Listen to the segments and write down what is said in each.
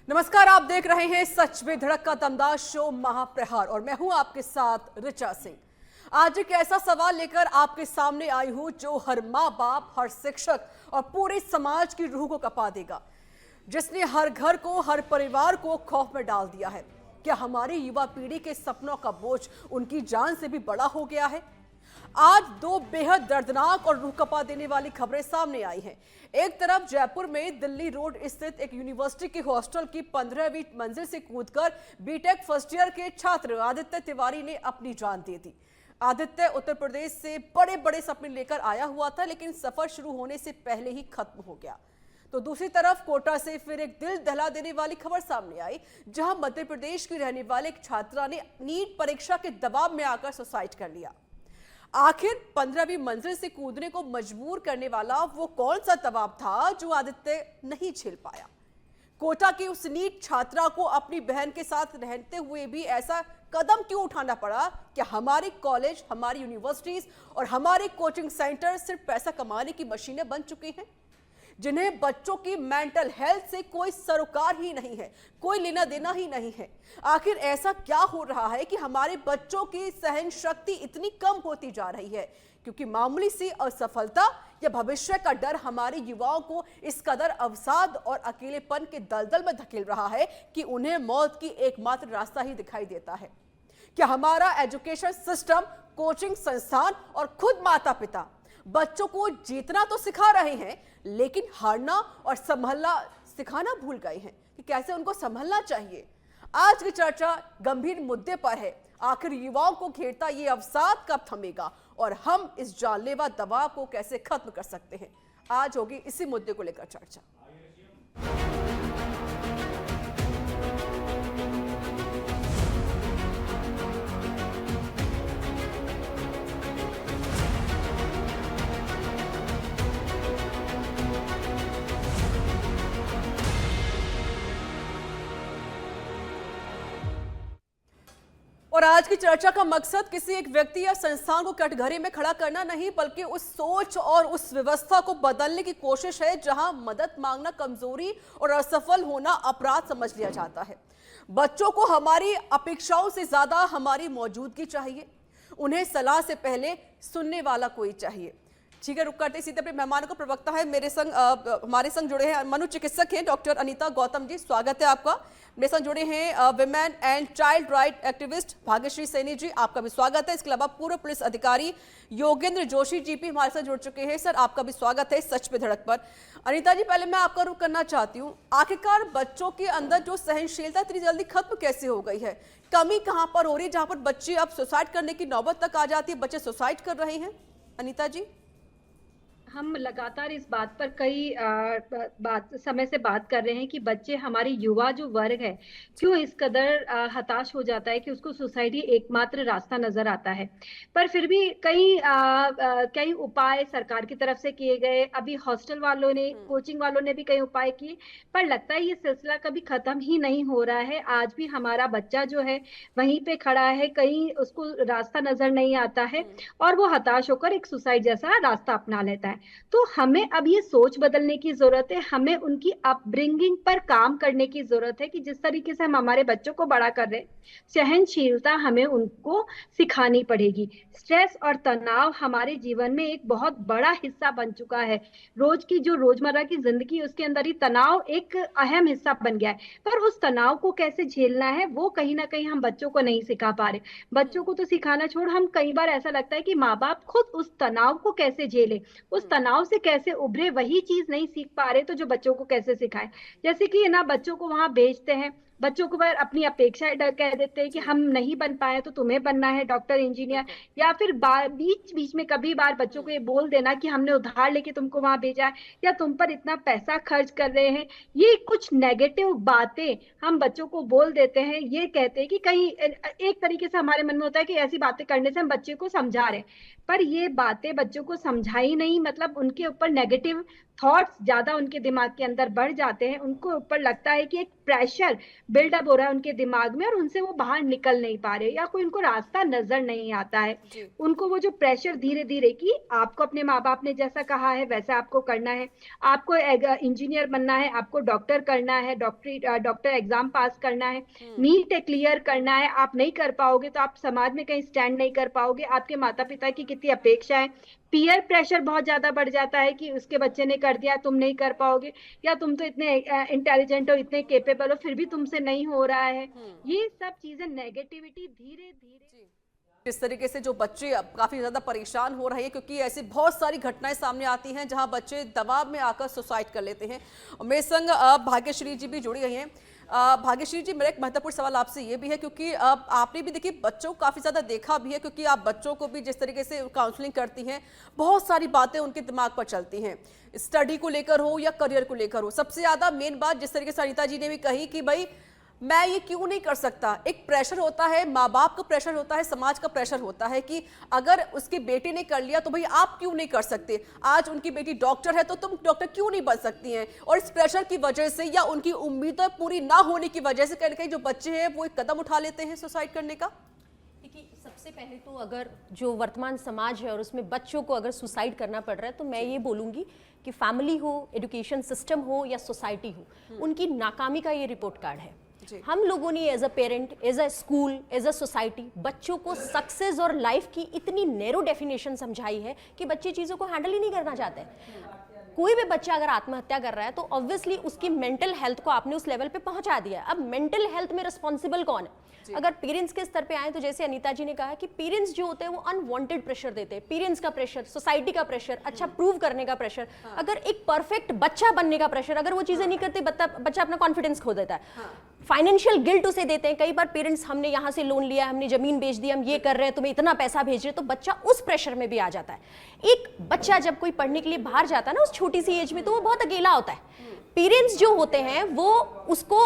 नमस्कार, आप देख रहे हैं सच में धड़क का दमदार शो महाप्रहार और मैं हूं आपके साथ ऋचा सिंह। आज एक ऐसा सवाल लेकर आपके सामने आई हूं जो हर माँ बाप, हर शिक्षक और पूरे समाज की रूह को कपा देगा, जिसने हर घर को, हर परिवार को खौफ में डाल दिया है। क्या हमारी युवा पीढ़ी के सपनों का बोझ उनकी जान से भी बड़ा हो गया है? आज दो बेहद दर्दनाक और रूह कपा देने वाली खबरें सामने आई हैं। एक तरफ जयपुर में दिल्ली रोड स्थित एक यूनिवर्सिटी के हॉस्टल की 15वीं मंजिल से कूदकर बीटेक फर्स्ट ईयर के छात्र आदित्य तिवारी ने अपनी जान दे दी। आदित्य उत्तर प्रदेश से बड़े बड़े सपने लेकर आया हुआ था, लेकिन सफर शुरू होने से पहले ही खत्म हो गया। तो दूसरी तरफ कोटा से फिर एक दिल दहला देने वाली खबर सामने आई, जहां मध्य प्रदेश की रहने वाले एक छात्रा ने नीट परीक्षा के दबाव में आकर सुसाइड कर लिया। आखिर 15वीं मंजिल से कूदने को मजबूर करने वाला वो कौन सा दबाव था जो आदित्य नहीं झेल पाया? कोटा की उस नीट छात्रा को अपनी बहन के साथ रहते हुए भी ऐसा कदम क्यों उठाना पड़ा? क्या हमारे कॉलेज, हमारी यूनिवर्सिटीज और हमारे कोचिंग सेंटर सिर्फ पैसा कमाने की मशीनें बन चुके हैं, जिन्हें बच्चों की मेंटल हेल्थ से कोई सरोकार ही नहीं है, कोई लेना देना ही नहीं है? आखिर ऐसा क्या हो रहा है कि हमारे बच्चों की सहन शक्ति इतनी कम होती जा रही है? क्योंकि मामूली सी असफलता या भविष्य का डर हमारे युवाओं को इस कदर अवसाद और अकेलेपन के दलदल में धकेल रहा है कि उन्हें मौत की एकमात्र रास्ता ही दिखाई देता है। क्या हमारा एजुकेशन सिस्टम, कोचिंग संस्थान और खुद माता पिता बच्चों को जीतना तो सिखा रहे हैं, लेकिन हारना और संभलना सिखाना भूल गए हैं कि कैसे उनको संभलना चाहिए? आज की चर्चा गंभीर मुद्दे पर है। आखिर युवाओं को घेरता ये अवसाद कब थमेगा और हम इस जानलेवा दबाव को कैसे खत्म कर सकते हैं? आज होगी इसी मुद्दे को लेकर चर्चा। और आज की चर्चा का मकसद किसी एक व्यक्ति या संस्थान को कटघरे में खड़ा करना नहीं, बल्कि उस सोच और उस व्यवस्था को बदलने की कोशिश है जहां मदद मांगना कमजोरी और असफल होना अपराध समझ लिया जाता है। बच्चों को हमारी अपेक्षाओं से ज्यादा हमारी मौजूदगी चाहिए, उन्हें सलाह से पहले सुनने वाला कोई चाहिए। ठीक है, रुक करते सीधे अपने मेहमानों का प्रवक्ता है मेरे संग, हमारे संग जुड़े हैं मनोचिकित्सक हैं डॉक्टर अनीता गौतम जी, स्वागत है आपका। मेरे संग जुड़े हैं women and child right activist Bhagyashree Saini ji, आपका भी स्वागत है। इसके अलावा पूर्व पुलिस अधिकारी योगेंद्र जोशी जी भी हमारे साथ जुड़ चुके हैं। सर, आपका भी स्वागत है सच पे धड़क पर। अनीता जी, पहले मैं आपका रुख करना चाहती हूँ, आखिरकार बच्चों के अंदर जो सहनशीलता इतनी जल्दी खत्म कैसे हो गई है? कमी कहाँ पर हो रही है जहाँ पर बच्चे अब सुसाइड करने की नौबत तक आ जाती है, बच्चे सुसाइड कर रहे हैं? अनीता जी, हम लगातार इस बात पर कई समय से बात कर रहे हैं कि बच्चे, हमारे युवा जो वर्ग है, क्यों इस कदर हताश हो जाता है कि उसको सुसाइड ही एकमात्र रास्ता नजर आता है। पर फिर भी कई उपाय सरकार की तरफ से किए गए, अभी हॉस्टल वालों ने, कोचिंग वालों ने भी कई उपाय किए, पर लगता है ये सिलसिला कभी खत्म ही नहीं हो रहा है। आज भी हमारा बच्चा जो है वहीं पे खड़ा है, कहीं उसको रास्ता नजर नहीं आता है और वो हताश होकर एक सुसाइड जैसा रास्ता अपना लेता है। तो हमें अब ये सोच बदलने की जरूरत है, हमें उनकी अपब्रिंगिंग पर काम करने की जरूरत है कि जिस तरीके से हम हमारे बच्चों को बड़ा कर रहे हैं, सहनशीलता हमें उनको सिखानी पड़ेगी। स्ट्रेस और तनाव हमारे जीवन में एक बहुत बड़ा हिस्सा बन चुका है। रोज की जो रोजमर्रा की जिंदगी, उसके अंदर ही तनाव एक अहम हिस्सा बन गया है। पर उस तनाव को कैसे झेलना है वो कहीं ना कहीं हम बच्चों को नहीं सिखा पा रहे। बच्चों को तो सिखाना छोड़, हम कई बार ऐसा लगता है कि माँ बाप खुद उस तनाव को कैसे झेले, उस तनाव से कैसे उभरे, वही चीज नहीं सीख पा रहे, तो जो बच्चों को कैसे सिखाए। जैसे कि ना, बच्चों को वहां भेजते हैं, बच्चों को पर अपनी अपेक्षाएं कह देते हैं कि हम नहीं बन पाए तो तुम्हें बनना है डॉक्टर, इंजीनियर, या फिर बीच बीच में कभी बार बच्चों को ये बोल देना कि हमने उधार लेके तुमको वहां भेजा है या तुम पर इतना पैसा खर्च कर रहे हैं। ये कुछ नेगेटिव बातें हम बच्चों को बोल देते हैं, ये कहते हैं कि कहीं एक तरीके से हमारे मन में होता है कि ऐसी बातें करने से हम बच्चे को समझा रहे हैं, पर ये बातें बच्चों को समझाई नहीं, मतलब उनके ऊपर नेगेटिव थॉट्स ज्यादा उनके दिमाग के अंदर बढ़ जाते हैं, उनको ऊपर लगता है कि एक प्रेशर बिल्डअप हो रहा है उनके दिमाग में और उनसे वो बाहर निकल नहीं पा रहे या कोई उनको रास्ता नजर नहीं आता है। जी। उनको वो जो प्रेशर धीरे धीरे कि आपको अपने माँ बाप ने जैसा कहा है वैसा आपको करना है, आपको इंजीनियर बनना है, आपको डॉक्टर करना है, डॉक्टर एग्जाम पास करना है, नीट क्लियर करना है, आप नहीं कर पाओगे तो आप समाज में कहीं स्टैंड नहीं कर पाओगे, आपके माता पिता की कितनी अपेक्षा है, पीयर प्रेशर बहुत ज्यादा बढ़ जाता है कि उसके बच्चे ने कर दिया तुम नहीं कर पाओगे, या तुम तो इतने इंटेलिजेंट हो, इतने केपेबल हो, फिर भी तुमसे नहीं हो रहा है। ये सब चीजें नेगेटिविटी धीरे धीरे इस तरीके से जो बच्चे अब काफी ज्यादा परेशान हो रहे हैं, क्योंकि ऐसी बहुत सारी घटनाएं सामने आती हैं जहां बच्चे दबाव में आकर सुसाइड कर लेते हैं। और मेरे संग भाग्यश्री जी भी जुड़ी गई हैं। भाग्यश्री जी, मेरा एक महत्वपूर्ण सवाल आपसे ये भी है, क्योंकि आपने भी देखिए बच्चों को काफी ज्यादा देखा भी है, क्योंकि आप बच्चों को भी जिस तरीके से काउंसलिंग करती हैं, बहुत सारी बातें उनके दिमाग पर चलती हैं, स्टडी को लेकर हो या करियर को लेकर हो। सबसे ज्यादा मेन बात जिस तरीके से अनीता जी ने भी कही कि भाई मैं ये क्यों नहीं कर सकता, एक प्रेशर होता है, माँ बाप का प्रेशर होता है, समाज का प्रेशर होता है कि अगर उसके बेटे ने कर लिया तो भाई आप क्यों नहीं कर सकते, आज उनकी बेटी डॉक्टर है तो तुम डॉक्टर क्यों नहीं बन सकती हैं। और इस प्रेशर की वजह से या उनकी उम्मीदें पूरी ना होने की वजह से कहीं ना कहीं जो बच्चे हैं वो एक कदम उठा लेते हैं सुसाइड करने का। देखिए, सबसे पहले तो अगर जो वर्तमान समाज है और उसमें बच्चों को अगर सुसाइड करना पड़ रहा है तो मैं ये बोलूँगी कि फैमिली हो, एजुकेशन सिस्टम हो या सोसाइटी हो, उनकी नाकामी का ये रिपोर्ट कार्ड है। हम लोगों ने as a parent, as a school, as a society बच्चों को सक्सेस और लाइफ की इतनी नैरो डेफिनेशन समझाई है कि बच्चे चीज़ों को हैंडल ही नहीं करना चाहते। कोई भी बच्चा अगर आत्महत्या कर रहा है तो ऑब्वियसली उसकी मेंटल हेल्थ को आपने उस लेवल पे पहुंचा दिया है। अब मेंटल हेल्थ में रिस्पॉन्सिबल कौन है? अगर पेरेंट्स के स्तर पे आए तो जैसे अनीता जी ने कहा कि पेरेंट्स जो होते हैं वो अनवांटेड प्रेशर देते हैं, पेरेंट्स का प्रेशर, सोसाइटी का प्रेशर, अच्छा प्रूव करने का प्रेशर, अगर एक परफेक्ट बच्चा बनने का प्रेशर, अगर वो चीजें नहीं करते बच्चा अपना कॉन्फिडेंस खो देता है। फाइनेंशियल गिल्ट उसे देते हैं कई बार पेरेंट्स, हमने यहाँ से लोन लिया, हमने जमीन बेच दी, हम ये कर रहे हैं, तुम्हें इतना पैसा भेज रहे हैं, तो बच्चा उस प्रेशर में भी आ जाता है। एक बच्चा जब कोई पढ़ने के लिए बाहर जाता है ना उस छोटी सी एज में, तो वो बहुत अकेला होता है। पेरेंट्स जो होते हैं वो उसको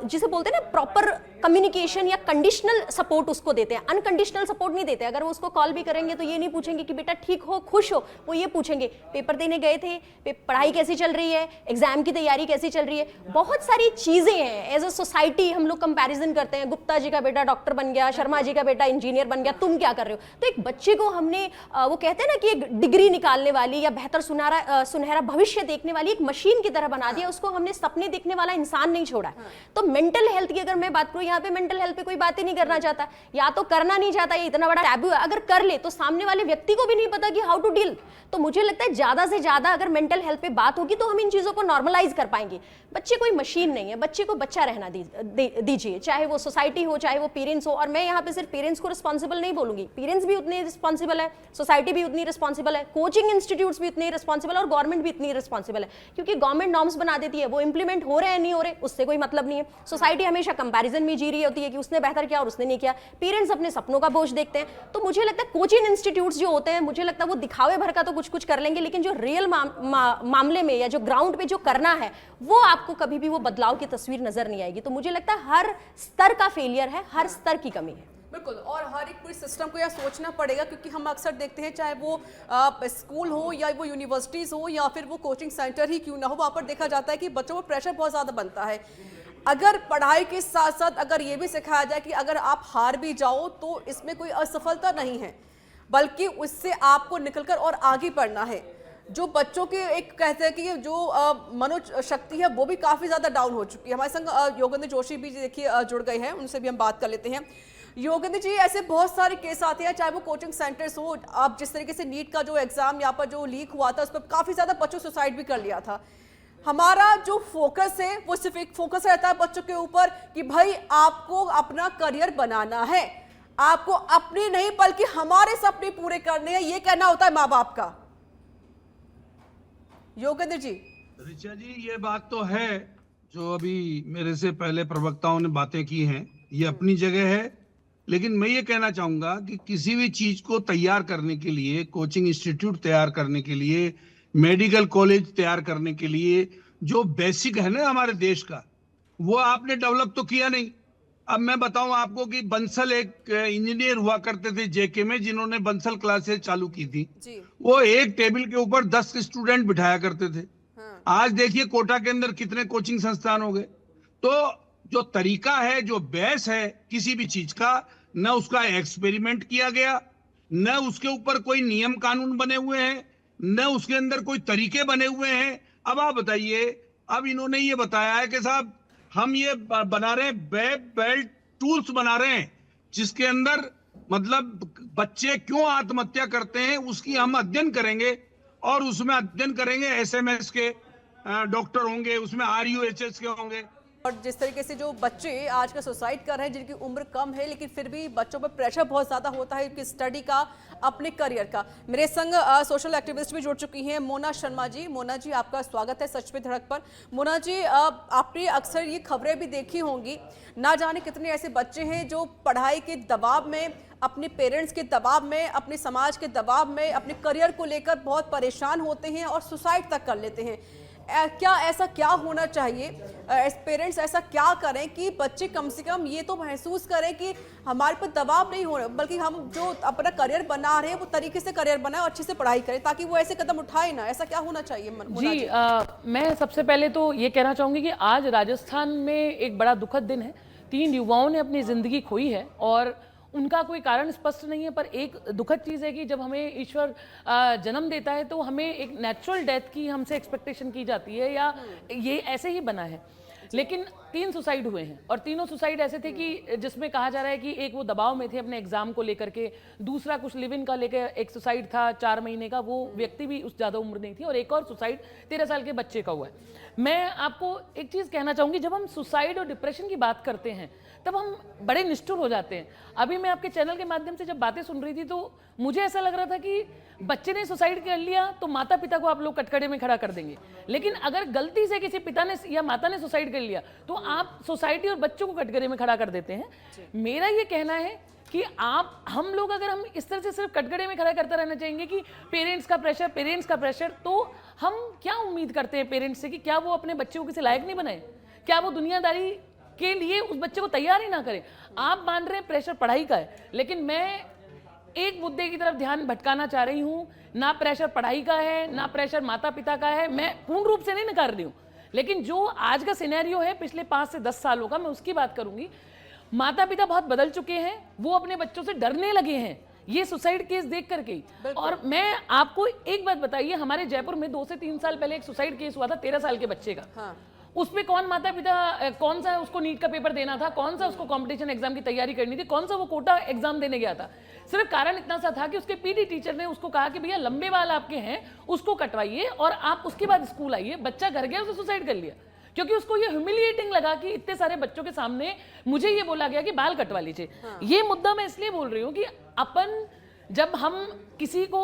जिसे बोलते हैं ना प्रॉपर कम्युनिकेशन या कंडीशनल सपोर्ट उसको देते हैं, अनकंडीशनल सपोर्ट नहीं देते। अगर वो उसको कॉल भी करेंगे तो ये नहीं पूछेंगे कि बेटा ठीक हो, खुश हो, वो ये पूछेंगे पेपर देने गए थे, पढ़ाई कैसी चल रही है, एग्जाम की तैयारी कैसी चल रही है। बहुत सारी चीजें हैं। एज अ सोसाइटी हम लोग कंपैरिजन करते हैं, गुप्ता जी का बेटा डॉक्टर बन गया, शर्मा जी का बेटा इंजीनियर बन गया, तुम क्या कर रहे हो। तो एक बच्चे को हमने वो कहते हैं ना कि एक डिग्री निकालने वाली या बेहतर सुनहरा भविष्य देखने वाली एक मशीन की तरह बना दिया, उसको हमने सपने देखने वाला इंसान नहीं छोड़ा। तो मेंटल हेल्थ की अगर मैं बात करूं, यहाँ पे मेंटल हेल्थ पे कोई बात ही नहीं करना चाहता, या तो करना नहीं चाहता, ये इतना बड़ा टैबू है। अगर कर ले तो सामने वाले व्यक्ति को भी नहीं पता कि हाउ टू डील। तो मुझे लगता है ज्यादा से ज्यादा अगर मेंटल हेल्थ पे बात होगी तो हम इन चीजों को नॉर्मलाइज कर पाएंगे। बच्चे कोई मशीन नहीं है, बच्चे को बच्चा रहना दीजिए, चाहे वो सोसाइटी हो, चाहे वो पेरेंट्स हो। और मैं यहाँ पे सिर्फ पेरेंट्स को रिस्पॉन्सिबल नहीं बोलूंगी, पेरेंट्स भी उतने रिस्पॉन्सिबल है, सोसाइटी भी उतनी रिस्पॉन्सिबल है, कोचिंग इंस्टीट्यूट्स भी उतनी रिस्पॉन्सिबल है और गवर्नमेंट भी इतनी रिस्पॉन्सिबल है। क्योंकि गवर्नमेंट नॉर्म्स बना देती है, वो इंप्लीमेंट हो रहे हैं नहीं हो रहे उससे कोई मतलब नहीं है। सोसाइटी हमेशा कंपैरिजन में जी रही होती है कि उसने बेहतर किया और उसने नहीं किया। पेरेंट्स अपने सपनों का बोझ देखते हैं। तो मुझे लगता है कोचिंग इंस्टीट्यूट्स जो होते हैं, मुझे लगता है वो दिखावे भर का तो कुछ कर लेंगे, लेकिन जो रियल मामले में या जो ग्राउंड पे जो करना है वो आपको कभी भी वो बदलाव की तस्वीर नजर नहीं आएगी। तो मुझे लगता है हर स्तर का फेलियर है, हर स्तर की कमी है। बिल्कुल, और हर एक पूरे सिस्टम को यह सोचना पड़ेगा, क्योंकि हम अक्सर देखते हैं चाहे वो स्कूल हो या वो यूनिवर्सिटीज़ हो या फिर वो कोचिंग सेंटर ही क्यों ना हो, वहाँ पर देखा जाता है कि बच्चों पर प्रेशर बहुत ज़्यादा बनता है। अगर पढ़ाई के साथ साथ अगर ये भी सिखाया जाए कि अगर आप हार भी जाओ तो इसमें कोई असफलता नहीं है, बल्कि उससे आपको निकलकर और आगे बढ़ना है। जो बच्चों के एक कहते हैं कि जो मनोज शक्ति है वो भी काफ़ी ज़्यादा डाउन हो चुकी है। हमारे संग योगेंद्र जोशी भी देखिए जुड़ गए हैं, उनसे भी हम बात कर लेते हैं। योगेंद्र जी, ऐसे बहुत सारे केस आते हैं, चाहे वो कोचिंग सेंटर्स हो, आप जिस तरीके से नीट का जो एग्जाम यहाँ पर जो लीक हुआ था उस पर काफ़ी ज़्यादा बच्चों सुसाइड भी कर लिया था। हमारा जो फोकस है वो सिर्फ एक फोकस रहता है बच्चों के ऊपर कि भाई आपको अपना करियर बनाना है, आपको अपने नहीं बल्कि हमारे सपने पूरे करने हैं, ये कहना होता है माँ बाप का। योगेंद्र जी। ऋचा जी, ये बात तो है जो अभी मेरे से पहले प्रवक्ताओं ने बातें की हैं, ये अपनी जगह है। लेकिन मैं ये कहना चाहूंगा कि किसी भी चीज को तैयार करने के लिए, कोचिंग इंस्टीट्यूट तैयार करने के लिए, मेडिकल कॉलेज तैयार करने के लिए जो बेसिक है ना हमारे देश का, वो आपने डेवलप तो किया नहीं। अब मैं बताऊं आपको कि बंसल एक इंजीनियर हुआ करते थे जेके में, जिन्होंने बंसल क्लासेस चालू की थी। जी। वो एक टेबल के ऊपर 10 स्टूडेंट बिठाया करते थे। आज देखिए कोटा के अंदर कितने कोचिंग संस्थान हो गए। तो जो तरीका है, जो बेस है किसी भी चीज का, न उसका एक्सपेरिमेंट किया गया, न उसके ऊपर कोई नियम कानून बने हुए हैं, न उसके अंदर कोई तरीके बने हुए हैं। अब आप बताइए, अब इन्होंने ये बताया है कि साहब हम ये बना रहे हैं, वेब बेल्ट टूल्स बना रहे हैं, जिसके अंदर मतलब बच्चे क्यों आत्महत्या करते हैं उसकी हम अध्ययन करेंगे, और उसमें अध्ययन करेंगे एसएमएस के डॉक्टर होंगे, उसमें आरयूएचएस के होंगे। और जिस तरीके से जो बच्चे आज का सुसाइड कर रहे हैं, जिनकी उम्र कम है लेकिन फिर भी बच्चों पर प्रेशर बहुत ज़्यादा होता है उनकी स्टडी का, अपने करियर का। मेरे संग सोशल एक्टिविस्ट भी जुड़ चुकी हैं मोना शर्मा जी। मोना जी, आपका स्वागत है सच पे धड़क पर। मोना जी, आपने अक्सर ये खबरें भी देखी होंगी, ना जाने कितने ऐसे बच्चे हैं जो पढ़ाई के दबाव में, अपने पेरेंट्स के दबाव में, अपने समाज के दबाव में, अपने करियर को लेकर बहुत परेशान होते हैं और सुसाइड तक कर लेते हैं। क्या ऐसा क्या होना चाहिए, पेरेंट्स ऐसा क्या करें कि बच्चे कम से कम ये तो महसूस करें कि हमारे पर दबाव नहीं हो रहा, बल्कि हम जो अपना करियर बना रहे हैं वो तरीके से करियर बनाए और अच्छे से पढ़ाई करें, ताकि वो ऐसे कदम उठाए ना। ऐसा क्या होना चाहिए जी? मैं सबसे पहले तो ये कहना चाहूँगी कि आज राजस्थान में एक बड़ा दुखद दिन है। 3 युवाओं ने अपनी ज़िंदगी खोई है और उनका कोई कारण स्पष्ट नहीं है, पर एक दुखद चीज़ है कि जब हमें ईश्वर जन्म देता है तो हमें एक नेचुरल डेथ की हमसे एक्सपेक्टेशन की जाती है, या ये ऐसे ही बना है। लेकिन 3 सुसाइड हुए हैं और तीनों सुसाइड ऐसे थे कि जिसमें कहा जा रहा है कि एक वो दबाव में थे अपने एग्जाम को लेकर के, दूसरा कुछ लिव इन का लेकर एक सुसाइड था 4 महीने का, वो व्यक्ति भी उस ज़्यादा उम्र नहीं थी, और एक और सुसाइड 13 साल के बच्चे का हुआ है। मैं आपको एक चीज़ कहना चाहूँगी, जब हम सुसाइड और डिप्रेशन की बात करते हैं तब हम बड़े निष्ठुर हो जाते हैं। अभी मैं आपके चैनल के माध्यम से जब बातें सुन रही थी तो मुझे ऐसा लग रहा था कि बच्चे ने सुसाइड कर लिया तो माता पिता को आप लोग कटघरे में खड़ा कर देंगे, लेकिन अगर गलती से किसी पिता ने या माता ने सुसाइड कर लिया तो आप सोसाइटी और बच्चों को कटघरे में खड़ा कर देते हैं। मेरा ये कहना है कि हम लोग अगर हम इस तरह से सिर्फ कटघरे में खड़ा करते रहना चाहेंगे कि पेरेंट्स का प्रेशर, तो हम क्या उम्मीद करते हैं पेरेंट्स से कि क्या वो अपने बच्चे को किसी लायक नहीं बनाए, क्या वो दुनियादारी के लिए उस बच्चे को तैयार ही ना करें। आप मान रहे हैं प्रेशर पढ़ाई का है, लेकिन मैं एक मुद्दे की तरफ ध्यान भटकाना चाह रही हूं, ना प्रेशर पढ़ाई का है ना प्रेशर माता पिता का है, मैं पूर्ण रूप से नहीं नकार रही हूं, लेकिन जो आज का सिनेरियो है पिछले 5 से 10 सालों का, मैं उसकी बात करूंगी। माता पिता बहुत बदल चुके हैं, वो अपने बच्चों से डरने लगे हैं ये सुसाइड केस देख करके। और मैं आपको एक बात बताइए, हमारे जयपुर में 2 से 3 साल पहले एक सुसाइड केस हुआ था 13 साल के बच्चे का। हाँ। उसमें कौन माता पिता, कौन सा उसको नीट का पेपर देना था, कौन सा उसको कंपटीशन एग्जाम की तैयारी करनी थी, कौन सा वो कोटा एग्जाम देने गया था। सिर्फ कारण इतना सा था कि उसके पीटी टीचर ने उसको कहा कि भैया लंबे बाल आपके हैं, उसको कटवाइए और आप उसके बाद स्कूल आइए। बच्चा घर गया, उसने सुसाइड कर लिया, क्योंकि उसको ये ह्यूमिलिएटिंग लगा कि इतने सारे बच्चों के सामने मुझे ये बोला गया कि बाल कटवा लीजिए। हाँ। ये मुद्दा मैं इसलिए बोल रही हूँ कि अपन जब हम किसी को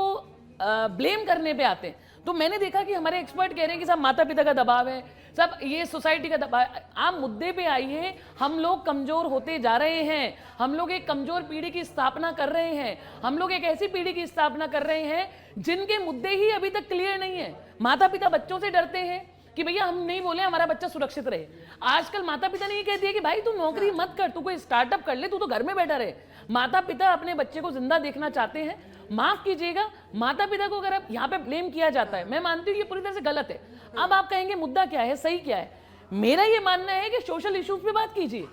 ब्लेम करने पे आते हैं तो मैंने देखा कि हमारे एक्सपर्ट कह रहे हैं कि सब माता पिता का दबाव है, सब ये सोसाइटी का दबाव। आप मुद्दे पे आइए, हम लोग कमजोर होते जा रहे हैं, हम लोग एक कमजोर पीढ़ी की स्थापना कर रहे हैं, हम लोग एक ऐसी पीढ़ी की स्थापना कर रहे हैं जिनके मुद्दे ही अभी तक क्लियर नहीं है। माता पिता बच्चों से डरते हैं कि भैया हम नहीं बोले हमारा बच्चा सुरक्षित रहे। आजकल माता पिता ने ये कह दिया कि भाई तू नौकरी मत कर, तू कोई स्टार्टअप कर ले, तू तो घर में बैठा रहे। माता पिता अपने बच्चे को जिंदा देखना चाहते हैं। माफ कीजिएगा, माता पिता को अगर आप यहाँ पे ब्लेम किया जाता है, मैं मानती हूँ ये पूरी तरह से गलत है। अब आप कहेंगे मुद्दा क्या है, सही क्या है? मेरा ये मानना है कि सोशल इश्यूज पे बात कीजिए।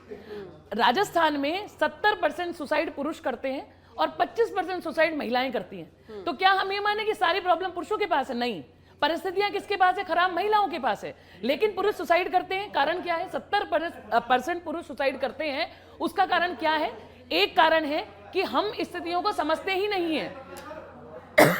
राजस्थान में 70% सुसाइड पुरुष करते हैं और 25% सुसाइड महिलाएं करती हैं। तो क्या हम ये माने कि सारी प्रॉब्लम पुरुषों के पास है? नहीं, परिस्थितियां किसके पास है? खराब महिलाओं के पास है। लेकिन पुरुष सुसाइड करते हैं, कारण क्या है? 70% पुरुष सुसाइड करते हैं, उसका कारण क्या है? एक कारण है कि हम स्थितियों को समझते ही नहीं है।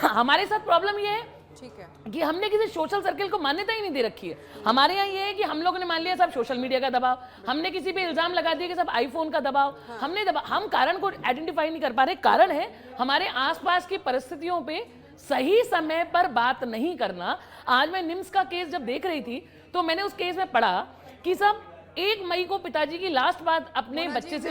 हमारे साथ प्रॉब्लम ये है, ठीक है, कि हमने किसी सोशल सर्कल को मान्यता ही नहीं दे रखी है। हमारे यहाँ ये है कि हम लोगों ने मान लिया सब सोशल मीडिया का दबाव, हमने किसी पे इल्जाम लगा दिया कि सब आईफोन का दबाव। हम कारण को आइडेंटिफाई नहीं कर पा रहे। कारण है हमारे आसपास की परिस्थितियों पे सही समय पर बात नहीं करना। आज मैं निम्स का केस जब देख रही थी तो मैंने उस केस में पढ़ा कि सब 1 मई को पिताजी की लास्ट बात अपने बच्चे से